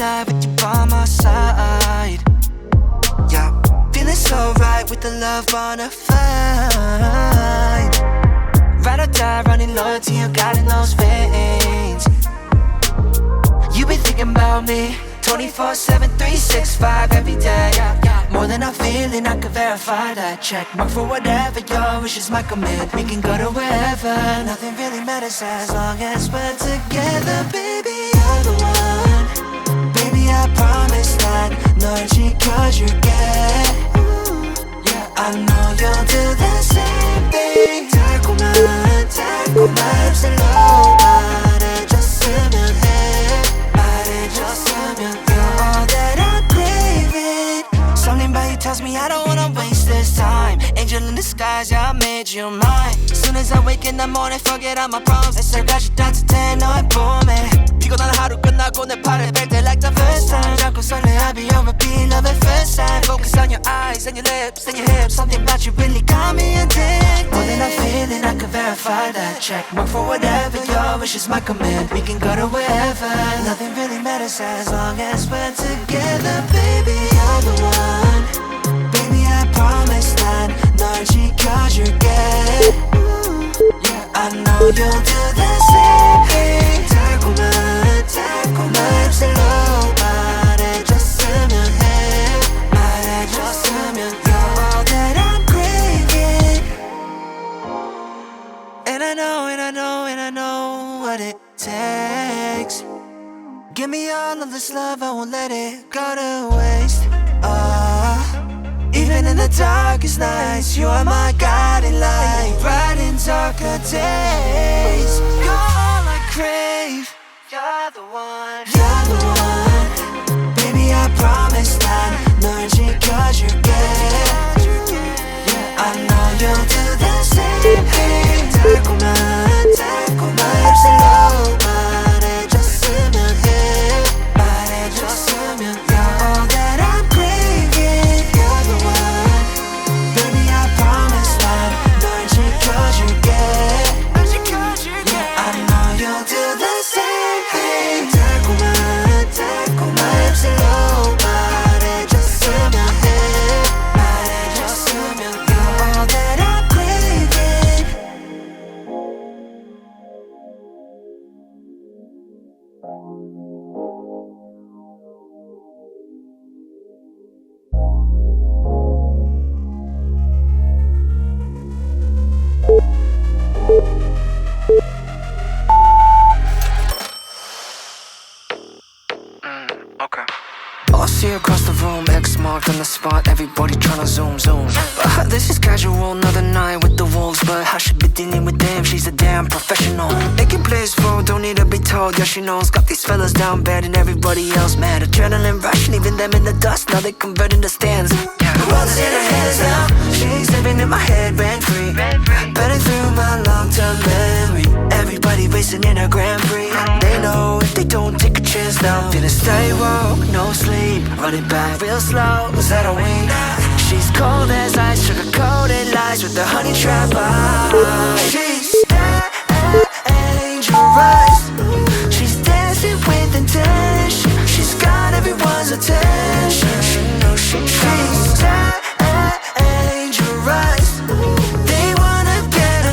alive with you by my side. Yeah, feeling so right with the love bonafide. Ride or die, running loyalty, you got in those veins. You been thinking about me 24/7, 365 every day. More than I'm feeling, I can verify that. Check mark for whatever your wishes might command. We can go to wherever, nothing really matters as long as we're together. Baby, you're the one. Baby, I promise that 널 지켜줄게. I know you'll do the same thing. 달콤한 slow 말해줬으면 해. 말해줬으면 you're all that I'm craving. Something about you tells me I don't wanna waste this time. Angel in disguise, yeah, I made you mine. Soon as I wake in the morning, forget all my problems. 햇살까지 따뜻해 너의 봄에. 피곤한 하루 끝나고 내 팔을 뺄 때 like the first time. 자꾸 설레 I'll be on repeat, love at first sight. Focus on your eyes and your lips and your hips. Something about you really got me addicted. More than I'm feeling, I can verify that. Check mark for whatever your wishes might command. We can go to wherever, nothing really matters as long as we're together. Baby, you're the one. Baby, I promise that 널 지켜줄게. I know you'll do the same thing. 달콤한 slow 말해줬으면 해. 말해줬으면 you're all that I'm craving. And I know what it takes. Give me all of this love, I won't let it go to waste. Even in the darkest nights, you are my guiding light. Bright in darker days, you're all I crave. You're the one. You're the one. Baby, I promise that 널 지켜줄게. I know you'll do the same thing. 달콤한 slow 말해줬으면 해. 말해줬으면 you're all that I'm craving. You're the one. Baby, I promise that 널 지켜줄게. I know you'll do the same thing. 달콤한 slow 말해줬으면 해. 말해줬으면 you're all that I'm craving. Okay. Oh, I see you across the room, X marked on the spot. Everybody tryna zoom. This is casual, another night with the wolves. But how she be dealing with them? She's a damn professional. Making plays for, don't need to be told. Yeah, she knows. Got these fellas down bad and everybody else mad. Adrenaline rush, leaving them in the dust. Now they converting the stands. The world is in her hands now. She's living in my head, rent free. Burning through my long-term memory. Everybody racing in a Grand Prix. They know if they don't take a chance now. Feeling stay woke, no sleep. Running back real slow, is that a wing? She's cold as ice, sugar-coated lies with the honey trap eyes. She's dangerous. She's dancing with intention. She's got everyone's attention. She knows she's dangerous. They wanna get a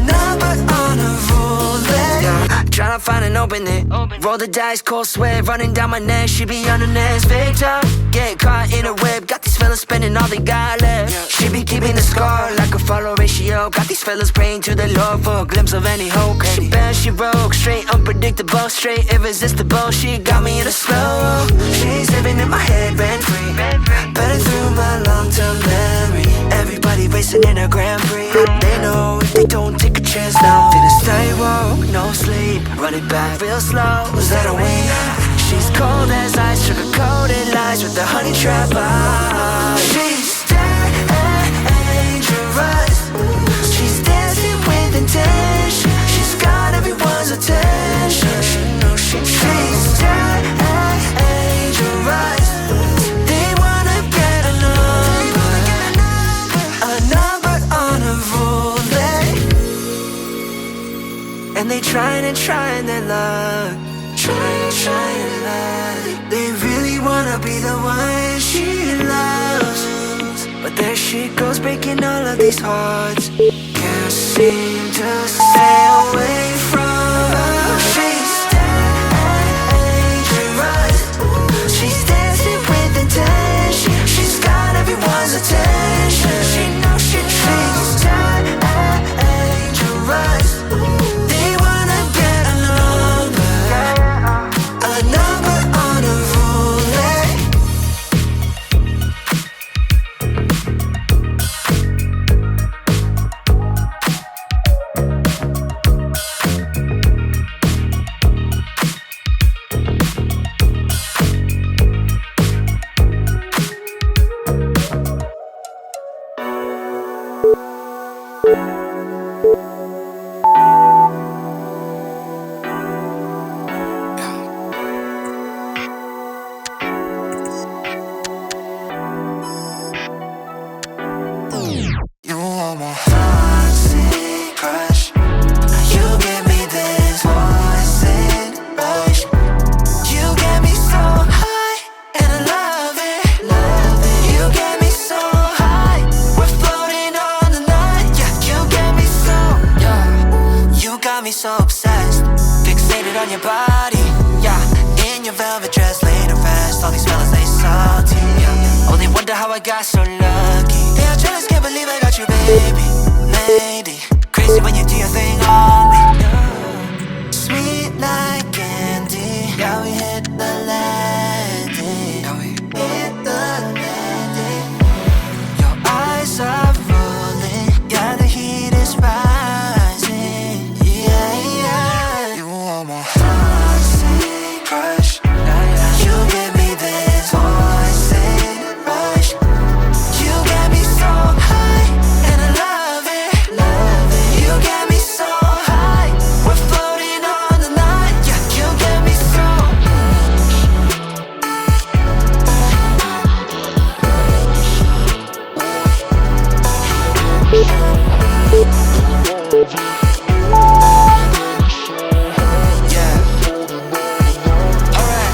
number on a roulette. Yeah, tryna find and open it. Roll the dice, cold sweat running down my neck. She be on the next victim. Get caught in a web. Got these fellas spending all they got left. She be keeping the score like a follow ratio. Got these fellas praying to the Lord for a glimpse of any hope. She bad, she broke, straight unpredictable, straight irresistible. She got me in a slow. She's living in my head, rent free. Burning through my long-term memory. Everybody racing in a Grand Prix. They know if they don't take a chance now. Didn't stay woke, no sleep. Running back real slow, is that a wing? She's cold as ice, sugar-coated lies with the honey trap eyes. She's dangerous. She's dancing with intention. She's got everyone's attention. She knows she's dangerous. They wanna get a number on a roulette. And they trying their luck. shining light. They really wanna be the one she loves, but there she goes, breaking all of these hearts. Can't seem to stay away from her. She's dangerous. She's dancing with intention. She's got everyone's attention. She knows she's dangerous. They wanna get a number on a roulette. You are my toxic crush. You give me this poison rush. You get me so high, and I love it, love it. You get me so high, we're floating on the night. Yeah, you get me so, yeah. You got me so obsessed, fixated on your body. Yeah, in your velvet dress, laid to rest. All these fellas, they salty. Yeah, only wonder how I got so lucky. Yeah, I just can't believe I got you, baby, lady. Crazy when you do your thing on me. Yeah. Sweet like candy. Yeah, we hit the landing. Yeah, we hit the landing. Your eyes are rolling. Yeah, the heat is rising. Yeah, yeah. You are my toxic crush. You give me this poison rush. You get me so high, and I love it, love it. You get me so high, we're floating on the night. Yeah, you get me so. Yeah. Alright.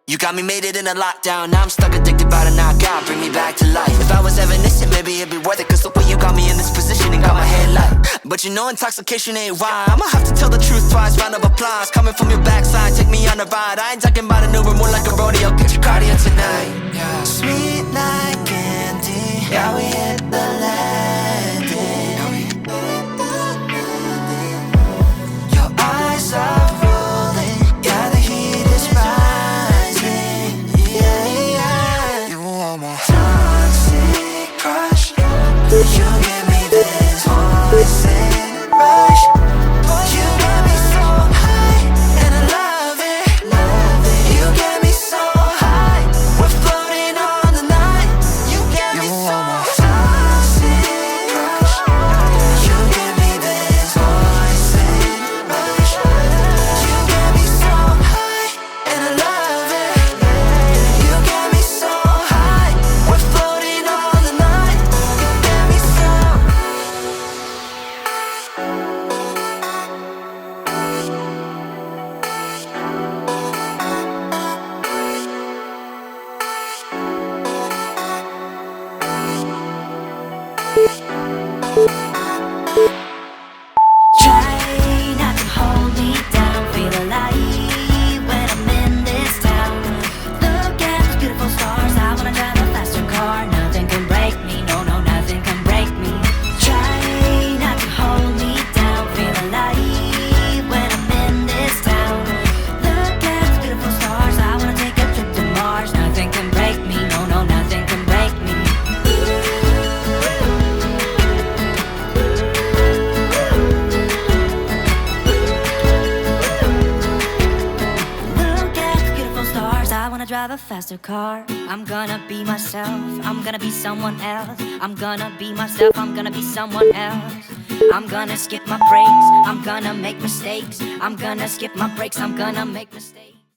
You got me, made it in a lockdown. Now I'm stuck, addicted, by the knockout. Bring me back to life. If I was ever innocent, maybe it'd be worth it. Cause the way you got me in this position and got my head light. But you know intoxication ain't why. I'ma have to tell the truth twice. Round of applause coming from your backside. Take me on a ride. I ain't talking about an Uber, more like a rodeo. Get your cardio tonight. Yeah. Sweet like candy. Yeah, we hit the landing. Yeah, we hit the landing. Your eyes are rolling. Yeah, the heat is rising. Yeah, yeah. You are my toxic crush. You give me this poison rush. You get me so high, and I love it, love it. You get me so high, we're floating on the night. You get me so toxic crush. You give me this poison rush. You get me so high, and I love it. You get me so high, we're floating on the night. You get me so. Try not to hold me down, feel alive when I'm in this town. Look at those beautiful stars, I wanna drive a faster car. Nothing can break me, no, no, nothing can break me. Try not to hold me down, feel alive when I'm in this town. Look at those beautiful stars, I wanna take a trip to Mars. Nothing can break me, no, no, nothing can break me. Drive a faster car. I'm gonna be myself, I'm gonna be someone else. I'm gonna be myself, I'm gonna be someone else. I'm gonna skip my breaks, I'm gonna make mistakes. I'm gonna skip my breaks, I'm gonna make mistakes.